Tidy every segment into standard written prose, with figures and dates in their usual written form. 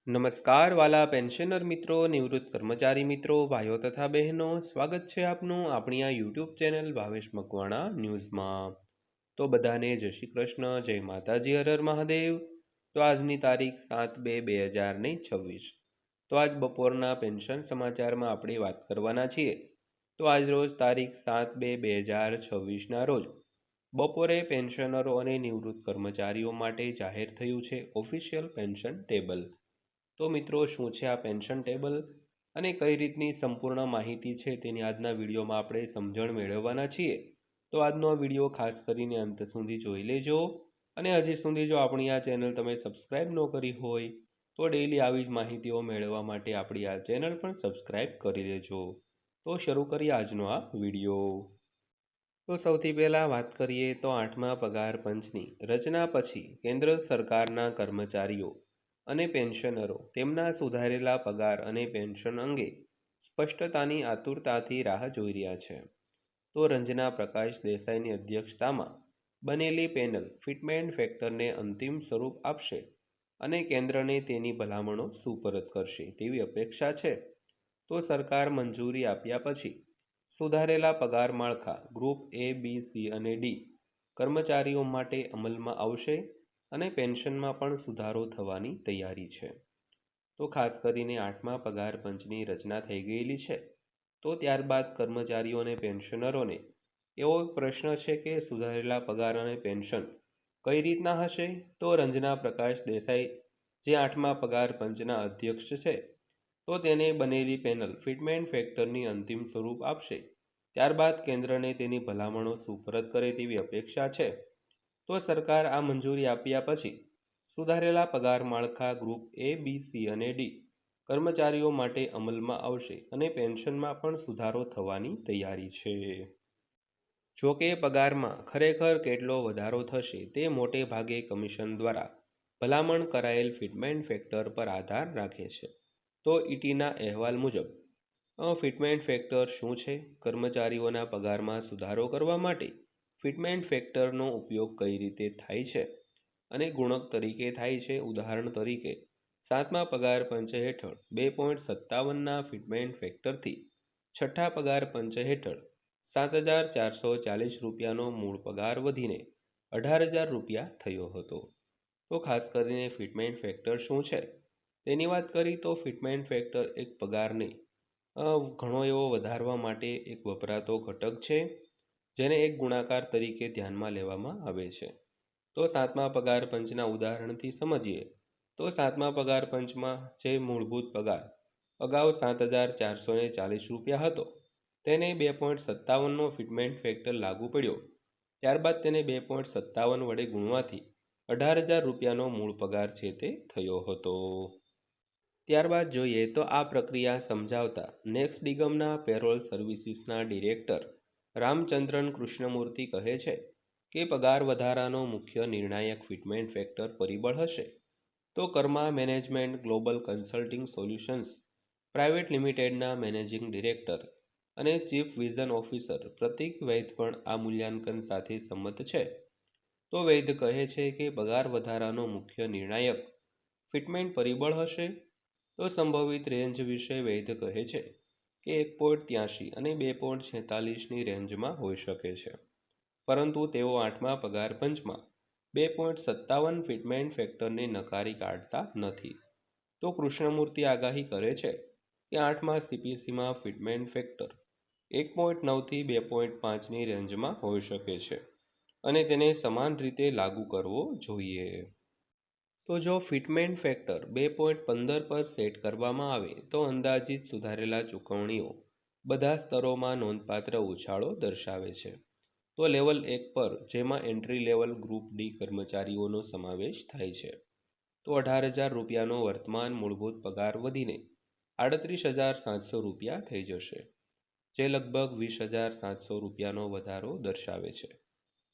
નમસ્કાર વાલા પેન્શનર મિત્રો, નિવૃત્ત કર્મચારી મિત્રો, ભાઈઓ તથા બહેનો, સ્વાગત છે આપનું આપણી આ યુટ્યુબ ચેનલ ભાવેશ મકવાણા ન્યૂઝમાં। તો બધાને જય શ્રી કૃષ્ણ, જય માતાજી, હર હર મહાદેવ। તો આજની તારીખ 7/2/2026। તો આજ બપોરના પેન્શન સમાચારમાં આપણે વાત કરવાના છીએ। તો આજ રોજ તારીખ 7/2/2026ના રોજ બપોરે પેન્શનરો અને નિવૃત્ત કર્મચારીઓ માટે જાહેર થયું છે ઓફિશિયલ પેન્શન ટેબલ। તો મિત્રો, શું છે આ પેન્શન ટેબલ અને કઈ રીતની સંપૂર્ણ માહિતી છે તેની આજના વિડીયોમાં આપણે સમજણ મેળવવાના છીએ। તો આજનો વિડીયો ખાસ કરીને અંત સુધી જોઈ લેજો અને હજી સુધી જો આપણી આ ચેનલ તમે સબસ્ક્રાઇબ ન કરી હોય તો ડેઈલી આવી જ માહિતીઓ મેળવવા માટે આપણી આ ચેનલ પણ સબસ્ક્રાઇબ કરી લેજો। તો શરૂ કરીએ આજનો આ વિડીયો। તો સૌથી પહેલાં વાત કરીએ તો 8મા પગાર પંચની રચના પછી કેન્દ્ર સરકારના કર્મચારીઓ અને પેન્શનરો તેમના સુધારેલા પગાર અને પેન્શન અંગે સ્પષ્ટતાની આતુરતાથી રાહ જોઈ રહ્યા છે। તો રંજના પ્રકાશ દેસાઈની અધ્યક્ષતામાં બનેલી પેનલ ફિટમેન્ટ ફેક્ટરને અંતિમ સ્વરૂપ આપશે અને કેન્દ્રને તેની ભલામણો સુપરત કરશે તેવી અપેક્ષા છે। તો સરકાર મંજૂરી આપ્યા પછી સુધારેલા પગાર માળખા ગ્રુપ A, B, C અને D કર્મચારીઓ માટે અમલમાં આવશે અને પેન્શનમાં પણ સુધારો થવાની તૈયારી છે। તો ખાસ કરીને 8મા પગાર પંચની રચના થઈ ગયેલી છે। તો ત્યારબાદ કર્મચારીઓ અને પેન્શનરોને એવો પ્રશ્ન છે કે સુધારેલા પગાર અને પેન્શન કઈ રીતના હશે। તો રંજના પ્રકાશ દેસાઈ જે 8મા પગાર પંચના અધ્યક્ષ છે, તો તેને બનેલી પેનલ ફિટમેન્ટ ફેક્ટરની અંતિમ સ્વરૂપ આપશે, ત્યારબાદ કેન્દ્રને તેની ભલામણો સુપરત કરે તેવી અપેક્ષા છે। તો સરકાર આ મંજૂરી આપ્યા પછી સુધારેલા પગાર માળખા ગ્રુપ A, B, C અને D કર્મચારીઓ માટે અમલમાં આવશે અને પેન્શનમાં પણ સુધારો થવાની તૈયારી છે। જો કે પગારમાં ખરેખર કેટલો વધારો થશે તે મોટે ભાગે કમિશન દ્વારા ભલામણ કરાયેલ ફિટમેન્ટ ફેક્ટર પર આધાર રાખે છે। તો ઈટીના અહેવાલ મુજબ ફિટમેન્ટ ફેક્ટર શું છે, કર્મચારીઓના પગારમાં સુધારો કરવા માટે ફિટમેન્ટ ફેક્ટરનો ઉપયોગ કઈ રીતે થાય છે અને ગુણક તરીકે થાય છે। ઉદાહરણ તરીકે 7મા પગાર પંચ હેઠળ 2.57ના ફિટમેન્ટ ફેક્ટરથી 6ઠ્ઠા પગાર પંચ હેઠળ 7,440 રૂપિયાનો મૂળ પગાર વધીને 18,000 રૂપિયા થયો હતો। તો ખાસ કરીને ફિટમેન્ટ ફેક્ટર શું છે તેની વાત કરી તો ફિટમેન્ટ ફેક્ટર એક પગારને ઘણો એવો વધારવા માટે એક વપરાતો ઘટક છે, જેને એક ગુણાકાર તરીકે ધ્યાનમાં લેવામાં આવે છે। તો 7મા પગાર પંચના ઉદાહરણથી સમજીએ તો 7મા પગાર પંચમાં જે મૂળભૂત પગાર અગાઉ 7,440 રૂપિયા હતો તેને 2.57નો ફિટમેન્ટ ફેક્ટર લાગુ પડ્યો, ત્યારબાદ તેને 2.57 વડે ગુણવાથી 18,000 રૂપિયાનો મૂળ પગાર છે તે થયો હતો। ત્યારબાદ જોઈએ તો આ પ્રક્રિયા સમજાવતા નેક્સ્ટ નિગમના પેરોલ સર્વિસીસના ડિરેક્ટર રામચંદ્રન કૃષ્ણમૂર્તિ કહે છે કે પગાર વધારાનો મુખ્ય નિર્ણાયક ફિટમેન્ટ ફેક્ટર પરિબળ હશે। તો Karma management global consulting solutions private લિમિટેડના મેનેજિંગ ડિરેક્ટર અને ચીફ વિઝન ઓફિસર પ્રતીક વૈદ પણ આ મૂલ્યાંકન સાથે સંમત છે। તો વૈદ કહે છે કે પગાર વધારાનો મુખ્ય નિર્ણાયક ફિટમેન્ટ પરિબળ હશે। તો સંભવિત રેન્જ વિશે વૈદ કહે છે કે 1.83 અને 2.46ની રેન્જમાં હોઈ શકે છે, પરંતુ તેઓ 8મા પગાર પંચમાં 2.57 ફિટમેન્ટ ફેક્ટરને નકારી કાઢતા નથી। તો કૃષ્ણમૂર્તિ આગાહી કરે છે કે 8મા સીપીસીમાં ફિટમેન્ટ ફેક્ટર 1.9થી 2.5ની રેન્જમાં હોઈ શકે છે અને તેને સમાન રીતે લાગુ કરવો જોઈએ। તો જો ફિટમેન્ટ ફેક્ટર 2.15 પર સેટ કરવામાં આવે તો અંદાજિત સુધારેલા ચૂકવણીઓ બધા સ્તરોમાં નોંધપાત્ર ઉછાળો દર્શાવે છે। તો લેવલ 1 પર, જેમાં એન્ટ્રી લેવલ ગ્રુપ ડી કર્મચારીઓનો સમાવેશ થાય છે, તો 18,000 રૂપિયાનો વર્તમાન મૂળભૂત પગાર વધીને 38,700 રૂપિયા થઈ જશે, જે લગભગ 20,700 રૂપિયાનો વધારો દર્શાવે છે।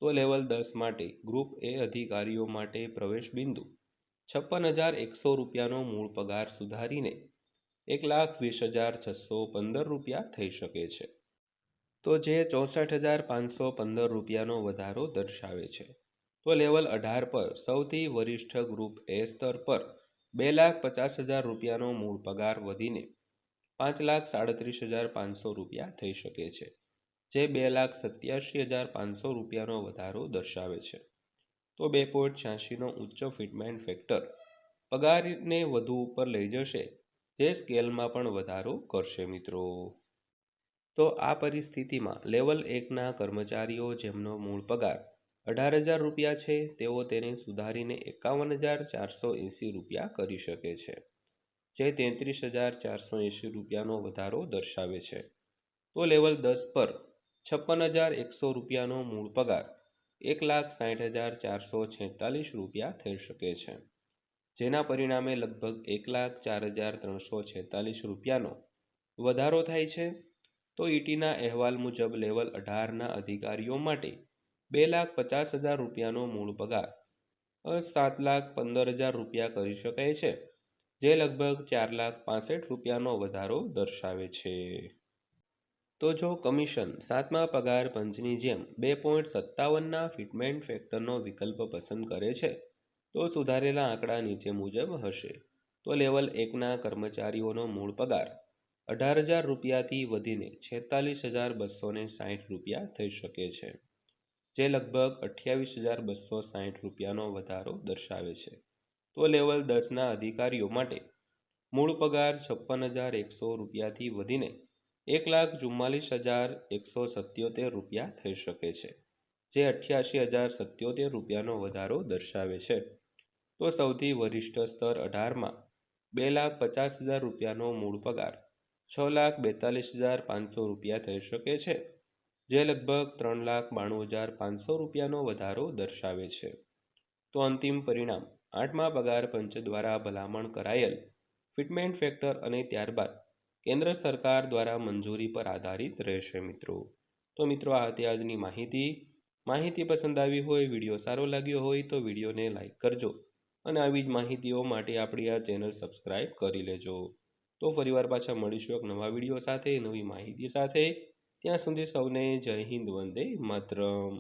તો લેવલ 10 માટે ગ્રુપ એ અધિકારીઓ માટે પ્રવેશ બિંદુ 56,100 રૂપિયાનો મૂળ પગાર સુધારીને 1,20,615 રૂપિયા થઈ શકે છે, તો જે 64,515 રૂપિયાનો વધારો દર્શાવે છે। તો લેવલ 18 પર સૌથી વરિષ્ઠ ગ્રુપ એ સ્તર પર 2,50,000 રૂપિયાનો મૂળ પગાર વધીને 5,37,500 રૂપિયા થઈ શકે છે, જે 2,87,500 રૂપિયાનો વધારો દર્શાવે છે. તો 2.86નો ઉચ્ચ ફિટમેન્ટ ફેક્ટર પગારને વધુ ઉપર લઈ જશે, જે સ્કેલમાં પણ વધારો કરશે મિત્રો. તો આ પરિસ્થિતિમાં લેવલ 1ના કર્મચારીઓ જેમનો મૂળ પગાર 18,000 રૂપિયા છે, તેઓ તેને સુધારીને 51,480 રૂપિયા કરી શકે છે, જે 33,480 રૂપિયાનો વધારો દર્શાવે છે. તો લેવલ 10 પર 56,100 રૂપિયાનો મૂળ પગાર 1,60,446 રૂપિયા થઈ શકે છે, જેના પરિણામે લગભગ 1,04,346 રૂપિયાનો વધારો થાય છે. તો ઈટીના અહેવાલ મુજબ લેવલ 18ના અધિકારીઓ માટે 2,50,000 રૂપિયાનો મૂળ પગાર 7,15,000 રૂપિયા કરી શકાય છે, જે લગભગ 4,65,000 રૂપિયાનો વધારો દર્શાવે છે. તો જો કમિશન 7મા પગાર પંચની જેમ 2.57ના ફિટમેન્ટ ફેક્ટરનો વિકલ્પ પસંદ કરે છે, તો સુધારેલા આંકડા નીચે મુજબ હશે. તો લેવલ 1ના કર્મચારીઓનો મૂળ પગાર 18,000 રૂપિયાથી વધીને 46,260 રૂપિયા થઈ શકે છે, જે લગભગ 28,260 રૂપિયાનો વધારો દર્શાવે છે. તો લેવલ 10ના અધિકારીઓ માટે મૂળ પગાર 56,100 રૂપિયાથી વધીને 1,44,177 રૂપિયા થઈ શકે છે, જે 88,077 રૂપિયાનો વધારો દર્શાવે છે. તો સૌથી વરિષ્ઠ સ્તર 18માં 2,50,000 રૂપિયાનો મૂળ પગાર 6,42,500 રૂપિયા થઈ શકે છે, જે લગભગ 3,92,500 રૂપિયાનો વધારો દર્શાવે છે. તો અંતિમ પરિણામ 8મા પગાર પંચ દ્વારા ભલામણ કરાયેલ ફિટમેન્ટ ફેક્ટર અને ત્યારબાદ કેન્દ્ર સરકાર દ્વારા મંજૂરી પર આધારિત રહેશે મિત્રો. તો મિત્રો આ હતી આજની માહિતી પસંદ આવી હોય, વિડીયો સારો લાગ્યો હોય તો વિડીયોને લાઈક કરજો અને આવી જ માહિતીઓ માટે આપણી આ ચેનલ સબસ્ક્રાઈબ કરી લેજો. તો ફરીવાર પાછા મળીશું એક નવા વિડીયો સાથે, નવી માહિતી સાથે. ત્યાં સુધી સૌને જય હિન્દ, વંદે માતરમ.